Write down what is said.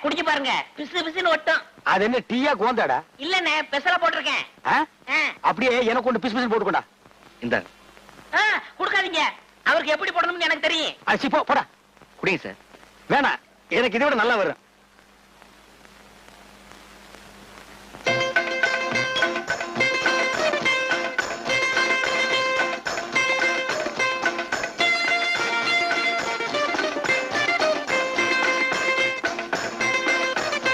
குடிச்சு பாருங்க, பிசு பிசுன்னு ஒட்டும். அது என்ன டீயா கோந்தாடா? இல்லண்ணே, பெசல போட்டிருக்கேன். அப்படியே எனக்கு ஒன்று பிசு பிசு போட்டுக்கொண்டா. இந்த குடுக்காதீங்க, அவருக்கு எப்படி போடணும்னு எனக்கு தெரியும். அச்சி போடா. குடிங்க சார். வேணா, எனக்கு இதை விட நல்லா வரும்.